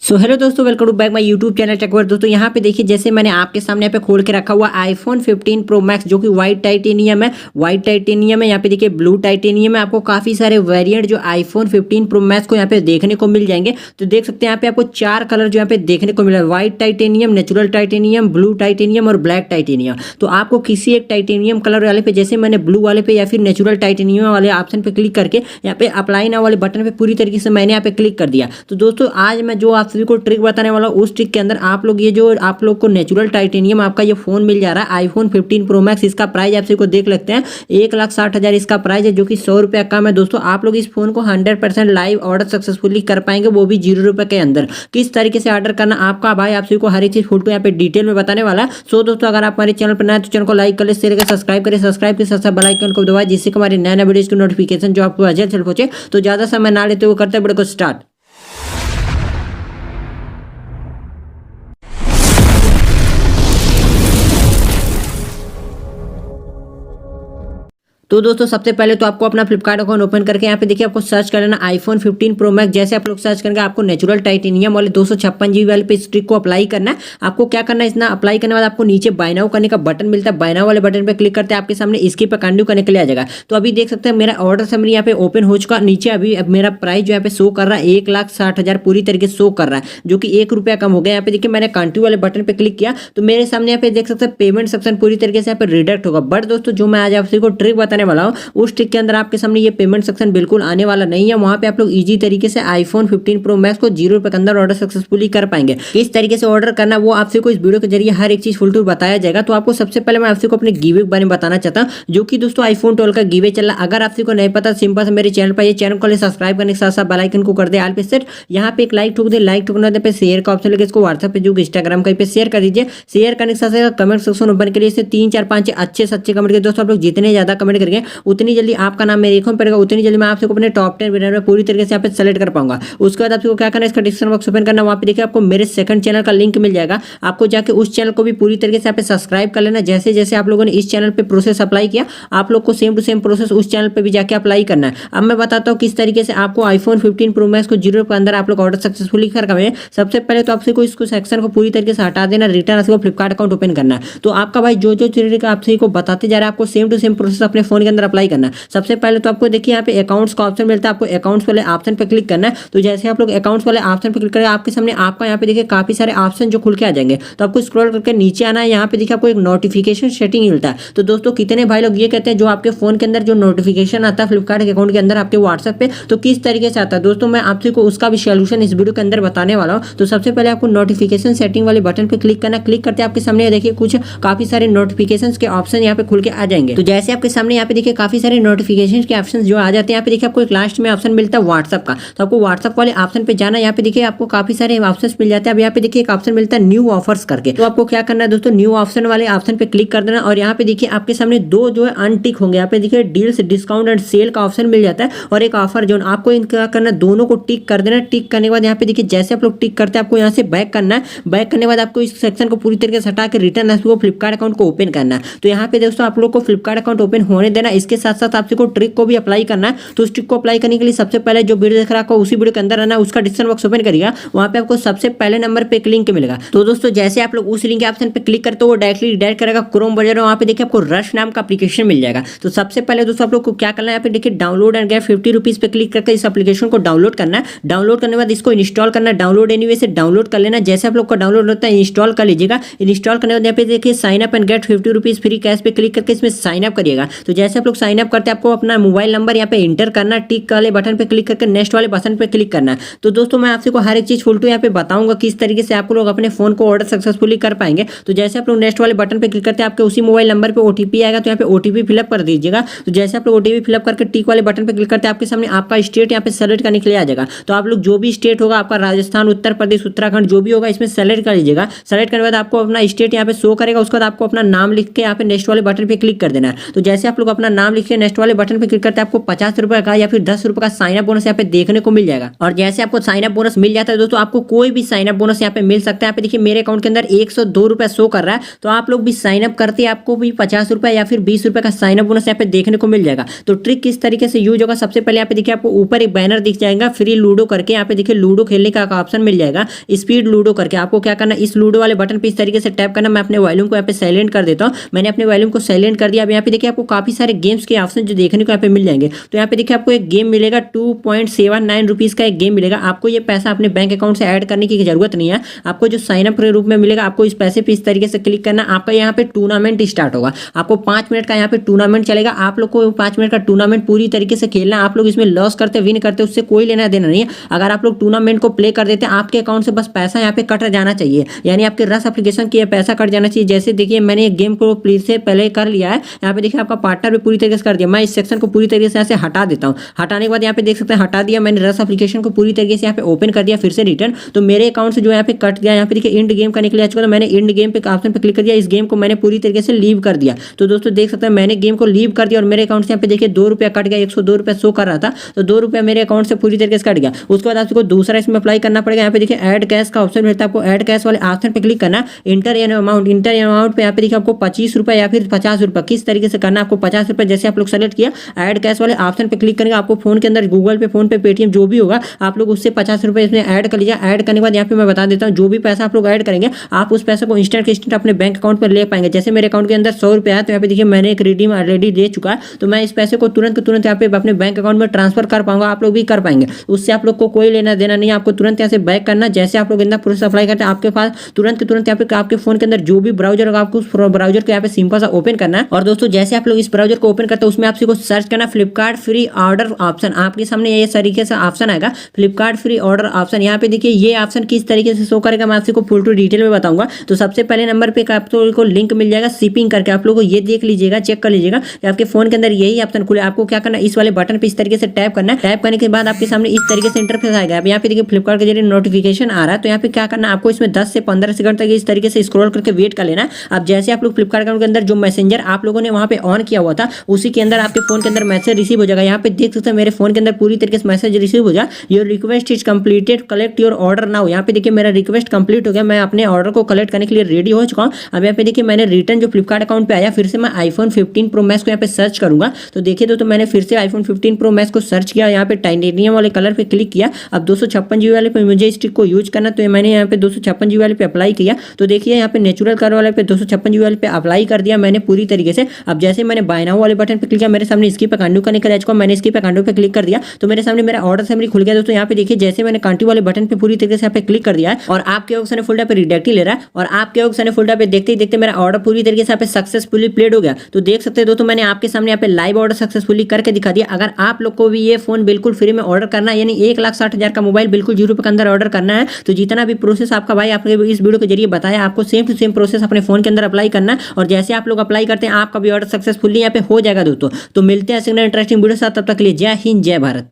सो hello दोस्तों, welcome to back my YouTube channel टेकवर। दोस्तों यहाँ पे देखिए, जैसे मैंने आपके सामने यहाँ पे खोल के रखा हुआ आईफोन 15 प्रो मैक्स जो कि वाइट टाइटेनियम है। यहाँ पे देखिए ब्लू टाइटेनियम है। आपको काफी सारे वेरिएंट जो आईफोन 15 प्रो मैक्स को यहाँ पे देखने को मिल जाएंगे। तो देख सकते हैं यहाँ पे आपको चार कलर जो यहाँ पे देखने को मिल रहा है, white titanium, natural titanium, blue titanium और ब्लैक टाइटेनियम। तो आपको किसी एक टाइटेनियम कलर वाले पे, जैसे मैंने ब्लू वाले पे या फिर नेचुरल टाइटेनियम वाले ऑप्शन पे क्लिक करके यहाँ पे अप्लाई नाउ वाले बटन पे पूरी तरीके से मैंने यहाँ पे क्लिक कर दिया। तो दोस्तों आज मैं जो आप सभी को ट्रिक बताने वाला उस ट्रिक के अंदर आप लोग ये जो आप लोग को नेचुरल टाइटेनियम आपका ये फोन मिल जा रहा है आईफोन 15 प्रो मैक्स। इसका प्राइस आप सभी को देख लगते हैं 1,60,000 इसका प्राइस है, जो कि 100 रुपये कम है। दोस्तों आप लोग इस फोन को 100% लाइव ऑर्डर सक्सेसफुली कर पाएंगे, वो भी 0 रुपये के अंदर। किस तरीके से ऑर्डर करना आपका भाई आप सभी को हर एक चीज फोटो यहाँ पे डिटेल में बताने वाला है। सो दोस्तों अगर आप हमारे चैनल पर नए तो चैनल को लाइक कर ले, शेयर करें, सब्सक्राइब करें, सब्सक्राइब के साथ साथ बेल आइकन को दबाएं, जिससे हमारे नए नए वीडियोस की नोटिफिकेशन जो आपको जल्द से पहुंचे। तो ज्यादा समय ना लेते हुए करते हैं वीडियो को स्टार्ट। तो दोस्तों सबसे पहले तो आपको अपना फ्लिपकार्ट अकाउंट ओपन करके यहाँ पे देखिए आपको सर्च कर लेना आईफोन 15 प्रो मैक्स। जैसे आप लोग सर्च करेंगे आपको नेचुरल टाइटेनियम वाले 256 GB वाले पे इस ट्रिक को अप्लाई करना है। आपको क्या करना है, इतना अप्लाई करने के बाद आपको नीचे बाय नाउ करने का बटन मिलता है। बाय नाउ वाले बटन पे क्लिक करते हैं आपके सामने इसकी पे कंटिन्यू करने के लिए आ जाएगा। तो अभी देख सकते हैं मेरा ऑर्डर समरी यहाँ पे ओपन हो चुका। नीचे अभी मेरा प्राइस जो यहाँ पे शो कर रहा है 1,60,000 पूरी तरीके से शो कर रहा है, जो कि 1 रुपया कम हो गया। यहाँ पे देखिए मैंने कंटिन्यू वाले बटन पे क्लिक किया तो मेरे सामने यहाँ पे देख सकते हैं पेमेंट सेक्शन पूरी तरीके से यहाँ पे रिडक्ट होगा। बट दोस्तों जो मैं आज आप सभी को ट्रिक बताने वाला हूँ उस ट्रिक के अंदर आपके सामने ये पेमेंट सेक्शन बिल्कुल आने वाला नहीं है। वहां पे आप लोग इजी तरीके से आईफोन 15 प्रो मैक्स को 0 रुपए के अंदर ऑर्डर सक्सेसफुली कर पाएंगे। किस तरीके से ऑर्डर करना वो आपसे को इस वीडियो के जरिए हर एक चीज फुल टूर बताया जाएगा। तो आपको सबसे पहले मैं आपसे को अपने गिवे के बारे में बताना चाहता हूँ, जो कि दोस्तों आईफोन 12 का गिवे चल रहा है। अगर आपसे को नहीं पता सिंपल से मेरे चैनल पर ये चैनल को सब्सक्राइब करने के साथ साथ बेल आइकन को कर दे ऑल पे सेट। यहाँ पे एक लाइक ठोक दे, लाइक ठोकने पे शेयर का ऑप्शन लगे, इसको व्हाट्सएप पे जो इंस्टाग्राम कहीं पे शेयर कर दीजिए। शेयर करने के साथ साथ कमेंट सेक्शन ओपन के लिए 3 4 5 अच्छे से अच्छे कमेंट करिए। दोस्तों आप लोग जितने ज्यादा कमेंट करेंगे उतनी जल्दी आपका नाम मेरे अकाउंट पर उतनी जल्दी मैं आपसे अपने टॉप 10 विनर में पूरी तरीके से यहाँ पे सेलेक्ट कर पाऊंगा। उसके बाद आपको क्या करना है, इसका डिस्क्रिप्शन बॉक्स ओपन करना, वहाँ पे देखिए आपको मेरे सेकंड चैनल का लिंक मिल जाएगा। आपको जाके उस चैनल को भी पूरी तरीके से यहाँ पे सब्सक्राइब कर लेना। जैसे जैसे आप लोगों ने इस चैनल पे प्रोसेस अप्लाई किया आप लोग को सेम टू सेम प्रोसेस उस चैनल पे भी जाके अप्लाई करना है। अब मैं बताता हूँ किस तरीके से आपको आईफोन 15 प्रो मैक्स को 0 रुपये के अंदर आप लोग ऑर्डर सक्सेसफुली कर पाए। सबसे पहले तो आपसे को इसको सेक्शन को पूरी तरीके से हटा देना, रिटर्न आपको फ्लिपकार्ट अकाउंट ओपन करना है। तो आपका भाई जो जो तरीका आपसे को बताते जा रहा है आपको सेम टू सेम प्रोसेस अपने फोन के अंदर अप्लाई करना है। सबसे पहले तो आपको देखिए यहाँ पे अकाउंट्स का ऑप्शन मिलता है, आपको अकाउंट्स वाले ऑप्शन पे क्लिक करना है। तो जैसे आप लोग अकाउंट्स वाले ऑप्शन पे क्लिक करेंगे आपके सामने आपका यहाँ पे देखिए काफी सारे ऑप्शन जो खुल के आ जाएंगे। तो आपको स्क्रॉल करके नीचे आना है, यहाँ पे देखिए आपको एक नोटिफिकेशन सेटिंग मिलता है। तो दोस्तों कितने भाई लोग ये कहते हैं जो आपके फोन के अंदर जो नोटिफिकेशन आता है फ्लिपकार्ट के अकाउंट के अंदर आपके व्हाट्सएप पे, तो किस तरीके से आता है दोस्तों मैं आपसे को उसका भी सोल्यूशन इस वीडियो के अंदर बताने वाला हूँ। तो सबसे पहले आपको नोटिफिकेशन सेटिंग वाले बटन पे क्लिक करना। क्लिक करते आपके सामने देखिए कुछ काफी सारे नोटिफिकेशन के ऑप्शन यहाँ पे खुल के आ जाएंगे। तो जैसे आपके सामने यहाँ पे देखिए काफी सारे नोटिफिकेशन के ऑप्शन जो आ जाते हैं, यहाँ पे देखिए आपको एक लास्ट में ऑप्शन मिलता है व्हाट्सएप का। तो आपको व्हाट्सएप वाले ऑप्शन पे जाना, यहाँ पे देखिए आपको काफी सारे ऑप्शंस मिल जाते हैं। अब यहाँ पे देखिए एक ऑप्शन मिलता है न्यू ऑफर्स करके। तो आपको क्या करना है दोस्तों, न्यू ऑप्शन वाले ऑप्शन पे क्लिक कर देना और यहाँ पे देखिए आपके सामने दो जो है अनटिक होंगे। यहाँ पे देखिए डील्स, डिस्काउंट एंड सेल का ऑप्शन मिल जाता है और एक ऑफर जोन। आपको इनका करना दोनों को टिक कर देना। टिक करने के बाद यहाँ पे देखिए जैसे आप लोग टिक करते हैं आपको यहाँ से बैक करना है। बैक करने के बाद आपको इस सेक्शन को पूरी तरीके से हटा के रिटर्न आपको फ्लिपकार्ट अकाउंट को ओपन करना है। तो यहाँ पे दोस्तों आप लोग को फ्लिपकार्ट अकाउंट ओपन होने देना। इसके साथ साथ आपको ट्रिक को भी अप्लाई करना है। तो उस ट्रिक को अप्लाई करने के लिए सबसे पहले जो वीडियो देख रहा है उसी वीडियो के अंदर आना, उसका डिस्क्रिप्शन बॉक्स ओपन करिएगा, वहां पे आपको सबसे पहले नंबर पे एक लिंक मिलेगा। तो दोस्तों जैसे आप लोग उस लिंक के ऑप्शन पे क्लिक करते हो वो डायरेक्टली डायरेक्ट करेगा क्रोम ब्राउज़र। वहां पे देखिए आपको रश नाम का एप्लीकेशन मिल जाएगा। तो सबसे पहले दोस्तों आप लोग को क्या करना है, यहाँ पे देखिए डाउनलोड एंड गेट 50 रुपीज पे क्लिक करके इस एप्लीकेशन को डाउनलोड करना है। डाउनलोड करने के बाद इसको इंस्टॉल करना है। डाउनलोड एनीवे से डाउनलोड कर लेना। जैसे आप लोग का डाउनलोड होता है इंस्टॉल कर लीजिएगा। इंस्टॉल करने के बाद यहाँ पे देखिए sign up and get 50 rupees free cash पे क्लिक करके इसमें साइन अप करिएगा। तो जैसे आप लोग साइन अप करते हैं आपको अपना मोबाइल नंबर यहाँ पे इंटर करना, टिक वाले बटन पे क्लिक करके नेक्स्ट वाले बटन पे क्लिक करना है। तो दोस्तों मैं आपसे को हर एक चीज फुल टू यहाँ पे बताऊंगा किस तरीके से आप लोग अपने फोन को ऑर्डर सक्सेसफुली कर पाएंगे। तो जैसे आप लोग नेक्स्ट वाले बटन पे क्लिक करते हैं आपके उसी मोबाइल नंबर पे ओटीपी आएगा। तो यहाँ पे ओटीपी फिलअप कर दीजिएगा। तो जैसे आप लोग ओटीपी फिलअप करके टिक वाले बटन पे क्लिक करते हैं आपके सामने आपका स्टेट यहाँ पे सेलेक्ट करने के लिए आ जाएगा। तो आप लोग जो भी स्टेट होगा आपका राजस्थान, उत्तर प्रदेश, उत्तराखंड जो भी होगा इसमें सेलेक्ट कर लीजिएगा। सेलेक्ट करने के बाद आपको अपना स्टेट यहाँ पे शो करेगा। उसके बाद आपको अपना नाम लिख के यहाँ पे नेक्स्ट वाले बटन पे क्लिक कर देना है। तो जैसे आप लोग अपना नाम लिखिए, नेक्स्ट वाले बटन पे क्लिक करते हैं आपको 50 रुपए का या फिर 10 रुपए का साइन अप बोनस यहाँ पे देखने को मिल जाएगा। और जैसे आपको साइन अप बोनस मिल जाता है दोस्तों, आपको कोई भी साइन अप बोनस यहाँ पे मिल सकता है। यहाँ पे देखिए मेरे अकाउंट के अंदर 102 रुपए शो कर रहा है, तो आप लोग भी साइन अप करते हैं, आपको भी 50 रुपए या फिर 20 रुपए का साइन अप बोनस यहाँ पे देखने को मिल जाएगा। तो ट्रिक किस तरीके से यूज होगा, सबसे पहले यहाँ पे देखिए आपको ऊपर एक बैनर दिख जाएगा फ्री लूडो करके, यहाँ पे देखिए लूडो खेलने का ऑप्शन मिल जाएगा, स्पीड लूडो करके। आपको क्या करना है, इस लूडो वाले बटन पे इस तरीके से टैप करना। मैं अपने वॉल्यूम को यहाँ पे साइलेंट कर देता हूँ। मैंने अपने वॉल्यूम को साइलेंट कर दिया। अब यहाँ पे देखिए आपको काफी सारे गेम्स के ऑप्शन जो देखने को यहाँ पे मिल जाएंगे। तो यहाँ पे देखिए आपको एक गेम मिलेगा 2.79 रुपीज का एक गेम मिलेगा। आपको ये पैसा अपने बैंक अकाउंट से ऐड करने की जरूरत नहीं है। आपको जो साइन अप के रूप में मिलेगा, आपको इस पैसे पे इस तरीके से क्लिक करना। आपका यहाँ पे टूर्नामेंट स्टार्ट होगा। आपको 5 मिनट का यहाँ पे टूर्नामेंट चलेगा। आप लोग को 5 मिनट का टूर्नामेंट पूरी तरीके से खेलना। आप लोग इसमें लॉस करते विन करते उससे कोई लेना देना नहीं है। अगर आप लोग टूर्नामेंट को प्ले कर देते हैं, आपके अकाउंट से बस पैसा यहाँ पे कट जाना चाहिए, यानी आपके रस एप्लीकेशन की पैसा कट जाना चाहिए। जैसे देखिए मैंने एक गेम को प्ले से पहले कर लिया है। यहाँ पे देखिए आपका पार्टनर भी पूरी तरीके से कर दिया। मैं इस सेक्शन को पूरी तरीके से यहाँ से हटा देता हूँ। हटाने के बाद यहाँ पे देख सकते हैं हटा दिया मैंने। रस एप्लीकेशन को पूरी तरीके से यहाँ पे ओपन कर दिया, फिर से रिटर्न। तो मेरे अकाउंट से जो यहाँ पे कट गया, यहाँ पे देखिए इंड गेम करने के लिए आ चुका था। मैंने इंड गेम पे ऑप्शन पे क्लिक कर दिया। इस गेम को मैंने पूरी तरीके से लीव कर दिया। तो दोस्तों देख सकते हैं मैंने गेम को लीव कर दिया और मेरे अकाउंट से यहाँ पे देखिए 2 रुपया कट गया। 102 रुपया शो कर रहा था, तो 2 रुपया मेरे अकाउंट से पूरी तरीके से कट गया। उसके बाद आपको दूसरा इसमें अप्लाई करना पड़ेगा। यहाँ पे देखिए ऐड कैश का ऑप्शन मिलता है। आपको ऐड कैश वाले ऑप्शन पे क्लिक करना। Inter an amount, inter an amount पे यहाँ पे देखिए आपको 25 रुपये या फिर 50 रुपये किस तरीके से करना है। आपको 50 रुपये जैसे आप लोग सेलेक्ट किया, ऐड कैश वाले ऑप्शन पे क्लिक करेंगे। आपको फोन के अंदर गूगल पे, फोन पे, पेटीएम जो भी होगा, आप लोग उससे 50 रुपये इसमें ऐड कर लीजिए। ऐड करने के बाद यहाँ पे मैं बता देता हूँ, जो भी पैसा आप लोग ऐड करेंगे, आप उस पैसे को इंस्टेंट के इंस्टेंट अपने बैंक अकाउंट पर ले पाएंगे। जैसे मेरे अकाउंट के अंदर 100 रुपये है, तो यहाँ पे देखिए मैंने एक रिडीम ऑलरेडी ले चुका है, तो मैं इस पैसे को तुरंत के तुरंत यहाँ पे अपने बैंक अकाउंट में ट्रांसफर कर पाऊंगा। आप लोग भी कर पाएंगे, उससे आप लोग को कोई लेना देना नहीं है। आपको तुरंत यहाँ से बैक करना। जैसे आप लोग इतना प्रोसेस अप्लाई करते हैं, आपके पास तुरंत के तुरंत यहाँ पे आपके फोन के अंदर जो भी ब्राउजर होगा, आपको उस ब्राउजर को यहाँ पे सिंपल सा ओपन करना है। और दोस्तों जैसे आप लोग इस ब्राउजर को ओपन करते हैं, उसमें आपसे को सर्च करना फ्लिपकार्ट फ्री ऑर्डर ऑप्शन। आपके सामने ये तरीके से ऑप्शन आएगा, फ्लिपकार्ट फ्री ऑर्डर ऑप्शन। यहाँ पे देखिए ये ऑप्शन किस तरीके से शो करेगा, मैं आपको फुल टू डिटेल में बताऊंगा। तो सबसे पहले नंबर पे आपको लिंक मिल जाएगा शिपिंग करके। आप लोगों को ये देख लीजिएगा, चेक कर लीजिएगा कि आपके फोन के अंदर यही ऑप्शन खुले। आपको क्या करना है, इस वाले बटन पे इस तरीके से टैप करना है। टैप करने के बाद आपके सामने इस तरीके से इंटरफेस आएगा। अब यहाँ पे देखिए फ्लिपकार्ट के जरिए नोटिफिकेशन आ रहा है, तो यहाँ पे क्या करना है, आपको इसमें 10 से 15 सेकंड तक इस तरीके से स्क्रॉल करके वेट कर लेना है। अब जैसे आप लोग फ्लिपकार्ट अकाउंट के अंदर जो मैसेंजर आप लोगों ने वहाँ पे ऑन किया हुआ था, उसी के अंदर आपके फोन के अंदर मैसेज रिसीव हो जाएगा। यहाँ पे देख सकते हैं मेरे फोन के अंदर पूरी तरीके से मैसेज रिसीव हो जाए, your request is completed, collect your order now. यहाँ पे देखिए मेरा रिक्वेस्ट कंप्लीट हो गया, मैं अपने ऑर्डर को कलेक्ट करने के लिए रेडी हो चुका हूँ। अब यहाँ पे देखिए मैंने रिटर्न जो फ्लिपकार्ट अकाउंट पे आया, फिर से मैं आईफोन 15 प्रो मैक्स को यहाँ पे सर्च करूंगा। तो देखिए तो मैंने फिर से आईफोन 15 प्रो मैक्स को सर्च किया, यहाँ पे टाइटेनियम वाले कलर पे क्लिक किया। अब 256 GB वाले पे मुझे इस ट्रिक को यूज करना, तो मैंने यहाँ पे 256 GB वाले पे अप्लाई किया। तो देखिए यहाँ पे नेचुरल कलर वाले पे 256 GB वाले पे अप्लाई कर दिया मैंने पूरी तरीके से। अब जैसे मैंने बाय नाउ वाले बटन पे क्लिक किया, मेरे सामने स्किप अकाउंट का निकल आया। मैंने स्किप अकाउंट पे क्लिक कर दिया, तो मेरे सामने मेरा ऑर्डर समरी खुल गया। दोस्तों यहाँ पे देखिए जैसे मैंने कंटिन्यू वाले बटन पे पूरी तरीके से यहाँ पे क्लिक कर दिया है, और आपके ऑप्शन फोल्डर पे रिडायरेक्ट ही ले रहा है, और आपके ऑप्शन फोल्डर पे देखते ही देखते मेरा ऑर्डर पूरी तरीके से यहाँ पे सक्सेसफुली प्लेड हो गया। तो देख सकते हैं दोस्तों मैंने आपके सामने यहाँ पे लाइव ऑर्डर सक्सेसफुली करके दिखा दिया। अगर आप लोग को भी ये फोन बिल्कुल फ्री में ऑर्डर करना है, यानी 1,60,000 का मोबाइल बिल्कुल 0 रुपये के अंदर ऑर्डर करना है, तो जितना भी प्रोसेस आपका भाई आपके इस वीडियो के जरिए बताया, आपको सेम टू सेम प्रोसेस अपने फोन के अंदर अप्लाई करना है। और जैसे आप लोग अप्लाई करते हैं, आपका भी ऑर्डर सक्सेसफुली यहाँ पे हो जाएगा दोस्तों। तो मिलते हैं इंटरेस्टिंग वीडियो के साथ, तब तक के लिए जय हिंद, जय भारत।